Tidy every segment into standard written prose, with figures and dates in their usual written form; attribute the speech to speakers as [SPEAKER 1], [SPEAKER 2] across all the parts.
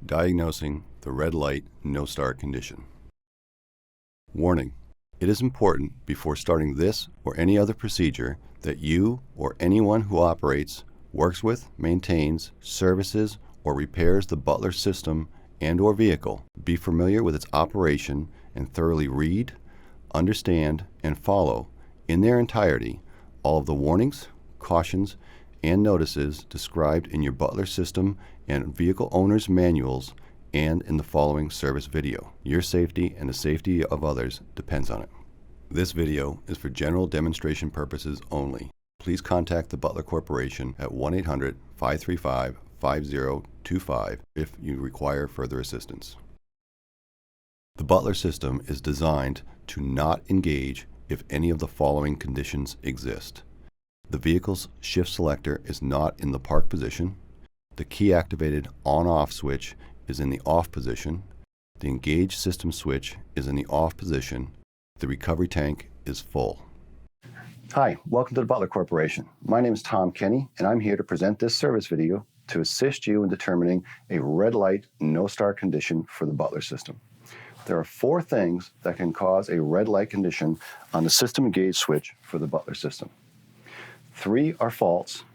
[SPEAKER 1] Diagnosing the red light, no start condition. Warning: it is important before starting this or any other procedure that you or anyone who operates, works with, maintains, services, or repairs the Butler system and/or vehicle be familiar with its operation and thoroughly read, understand, and follow in their entirety all of the warnings, cautions, and notices described in your Butler system and vehicle owner's manuals and in the following service video. Your safety and the safety of others depends on it. This video is for general demonstration purposes only. Please contact the Butler Corporation at 1-800-535-5025 if you require further assistance. The Butler system is designed to not engage if any of the following conditions exist. The vehicle's shift selector is not in the park position. The key-activated on-off switch is in the off position. The engage system switch is in the off position. The recovery tank is full. Hi, welcome to the Butler Corporation. My name is Tom Kenny, and I'm here to present this service video to assist you in determining a red light, no start condition for the Butler system. There are 4 things that can cause a red light condition on the system engage switch for the Butler system. 3 are faults.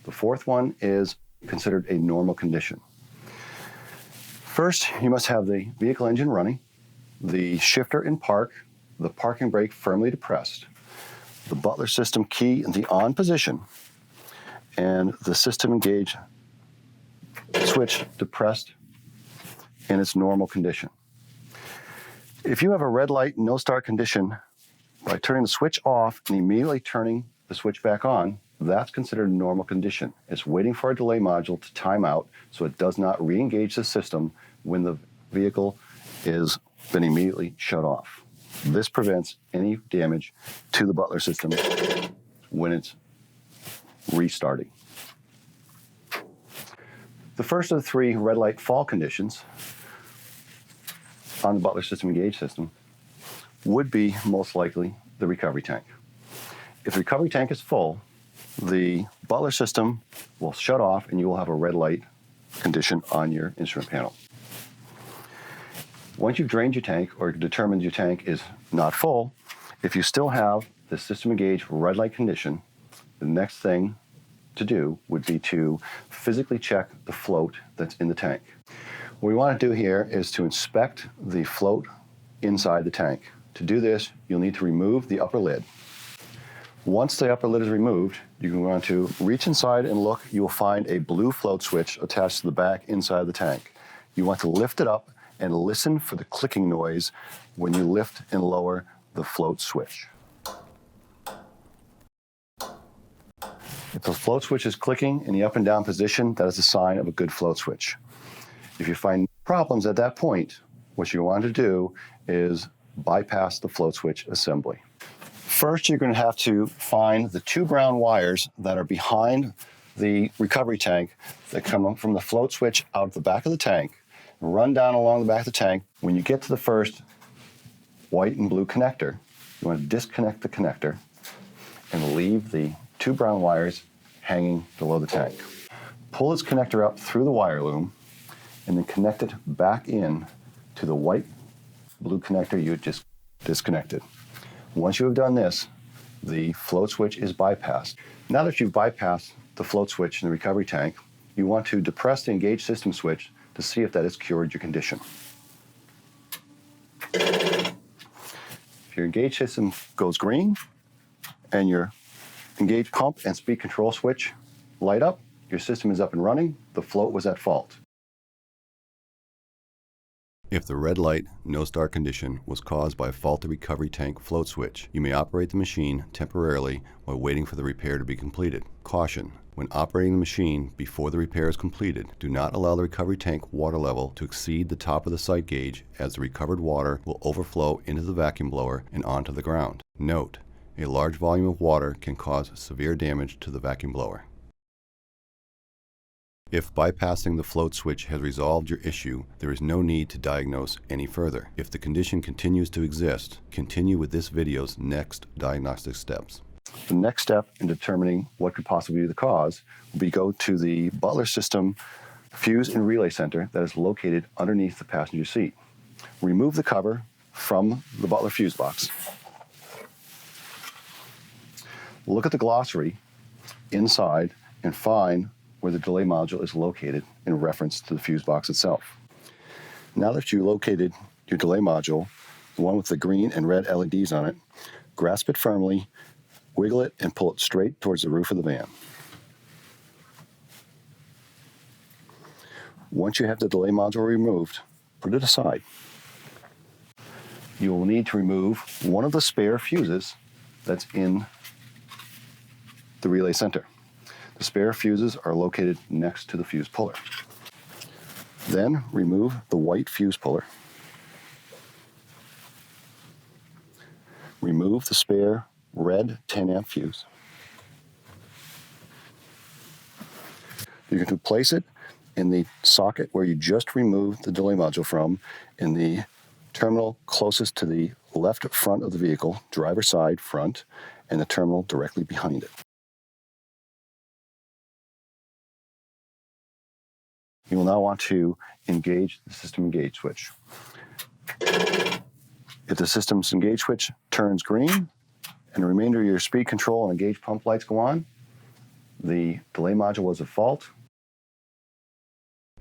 [SPEAKER 1] The 4th one is considered a normal condition. First, you must have the vehicle engine running, the shifter in park, the parking brake firmly depressed, the Butler system key in the on position, and the system engage switch depressed in its normal condition. If you have a red light, no start condition, by turning the switch off and immediately turning the switch back on, that's considered a normal condition. It's waiting for a delay module to time out so it does not re-engage the system when the vehicle is been immediately shut off. This prevents any damage to the Butler system when it's restarting. The first of the 3 red light fall conditions on the Butler system engage system would be most likely the recovery tank. If the recovery tank is full, the Butler system will shut off and you will have a red light condition on your instrument panel. Once you've drained your tank or determined your tank is not full, if you still have the system engage red light condition, the next thing to do would be to physically check the float that's in the tank. What we want to do here is to inspect the float inside the tank. To do this, you'll need to remove the upper lid. Once the upper lid is removed, you want to reach inside and look. You will find a blue float switch attached to the back inside of the tank. You want to lift it up and listen for the clicking noise when you lift and lower the float switch. If the float switch is clicking in the up and down position, that is a sign of a good float switch. If you find problems at that point, what you want to do is bypass the float switch assembly. First, you're going to have to find the 2 brown wires that are behind the recovery tank that come from the float switch out the back of the tank, run down along the back of the tank. When you get to the first white and blue connector, you want to disconnect the connector and leave the 2 brown wires hanging below the tank. Pull this connector up through the wire loom and then connect it back in to the white blue connector you just disconnected. Once you have done this, the float switch is bypassed. Now that you've bypassed the float switch in the recovery tank, you want to depress the engage system switch to see if that has cured your condition. If your engage system goes green and your engage pump and speed control switch light up, your system is up and running, the float was at fault. If the red light, no start condition was caused by a faulty recovery tank float switch, you may operate the machine temporarily while waiting for the repair to be completed. Caution: when operating the machine before the repair is completed, do not allow the recovery tank water level to exceed the top of the sight gauge, as the recovered water will overflow into the vacuum blower and onto the ground. Note: a large volume of water can cause severe damage to the vacuum blower. If bypassing the float switch has resolved your issue, there is no need to diagnose any further. If the condition continues to exist, continue with this video's next diagnostic steps. The next step in determining what could possibly be the cause will be go to the Butler system fuse and relay center that is located underneath the passenger seat. Remove the cover from the Butler fuse box. Look at the glossary inside and find where the delay module is located in reference to the fuse box itself. Now that you located your delay module, the one with the green and red LEDs on it, grasp it firmly, wiggle it, and pull it straight towards the roof of the van. Once you have the delay module removed, put it aside. You will need to remove one of the spare fuses that's in the relay center. The spare fuses are located next to the fuse puller. Then remove the white fuse puller. Remove the spare red 10 amp fuse. You can place it in the socket where you just removed the delay module from, in the terminal closest to the left front of the vehicle, driver side front, and the terminal directly behind it. You will now want to engage the system engage switch. If the system's engage switch turns green and the remainder of your speed control and engage pump lights go on, the delay module was at fault.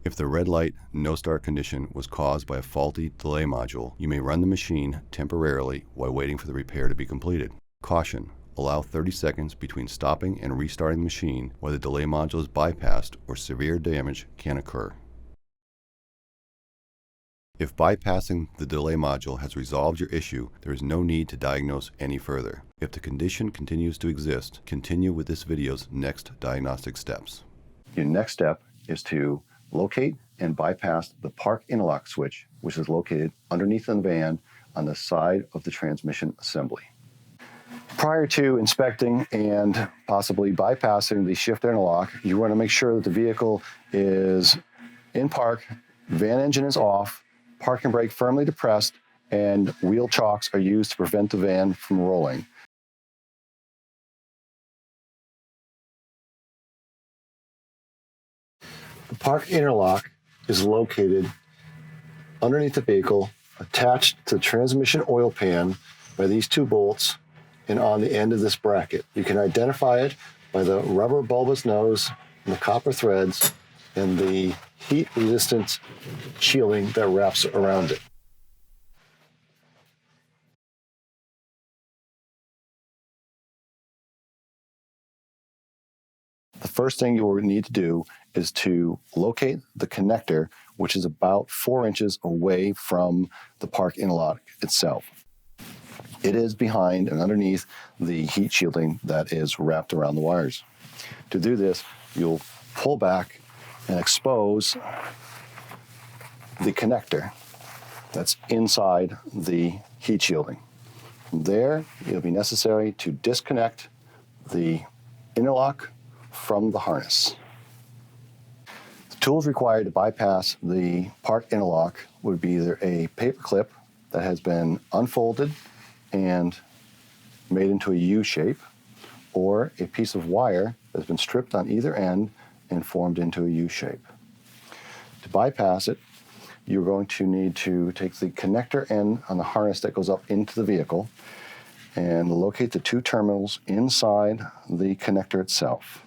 [SPEAKER 2] If the red light no start condition was caused by a faulty delay module, you may run the machine temporarily while waiting for the repair to be completed. Caution: allow 30 seconds between stopping and restarting the machine while the delay module is bypassed or severe damage can occur. If bypassing the delay module has resolved your issue, there is no need to diagnose any further. If the condition continues to exist, continue with this video's next diagnostic steps.
[SPEAKER 1] Your next step is to locate and bypass the park interlock switch, which is located underneath the van on the side of the transmission assembly. Prior to inspecting and possibly bypassing the shift interlock, you want to make sure that the vehicle is in park, van engine is off, parking brake firmly depressed, and wheel chocks are used to prevent the van from rolling. The park interlock is located underneath the vehicle, attached to the transmission oil pan by these two bolts and on the end of this bracket. You can identify it by the rubber bulbous nose and the copper threads and the heat resistant shielding that wraps around it. The first thing you will need to do is to locate the connector, which is about 4 inches away from the park interlock itself. It is behind and underneath the heat shielding that is wrapped around the wires. To do this, you'll pull back and expose the connector that's inside the heat shielding. From there, it'll be necessary to disconnect the interlock from the harness. The tools required to bypass the park interlock would be either a paper clip that has been unfolded and made into a U shape, or a piece of wire that's been stripped on either end and formed into a U shape. To bypass it, you're going to need to take the connector end on the harness that goes up into the vehicle and locate the two terminals inside the connector itself.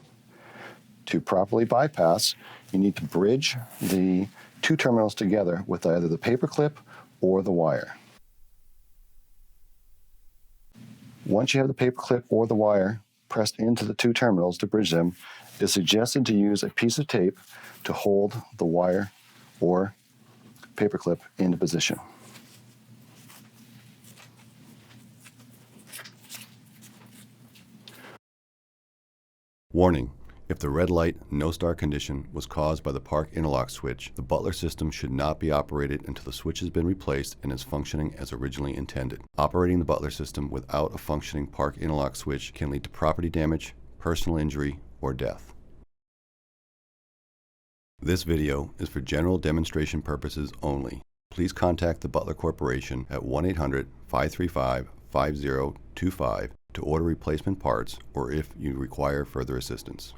[SPEAKER 1] To properly bypass, you need to bridge the two terminals together with either the paper clip or the wire. Once you have the paper clip or the wire pressed into the two terminals to bridge them, it is suggested to use a piece of tape to hold the wire or paper clip into position.
[SPEAKER 2] Warning: if the red light no start condition was caused by the park interlock switch, the Butler system should not be operated until the switch has been replaced and is functioning as originally intended. Operating the Butler system without a functioning park interlock switch can lead to property damage, personal injury, or death. This video is for general demonstration purposes only. Please contact the Butler Corporation at 1-800-535-5025 to order replacement parts or if you require further assistance.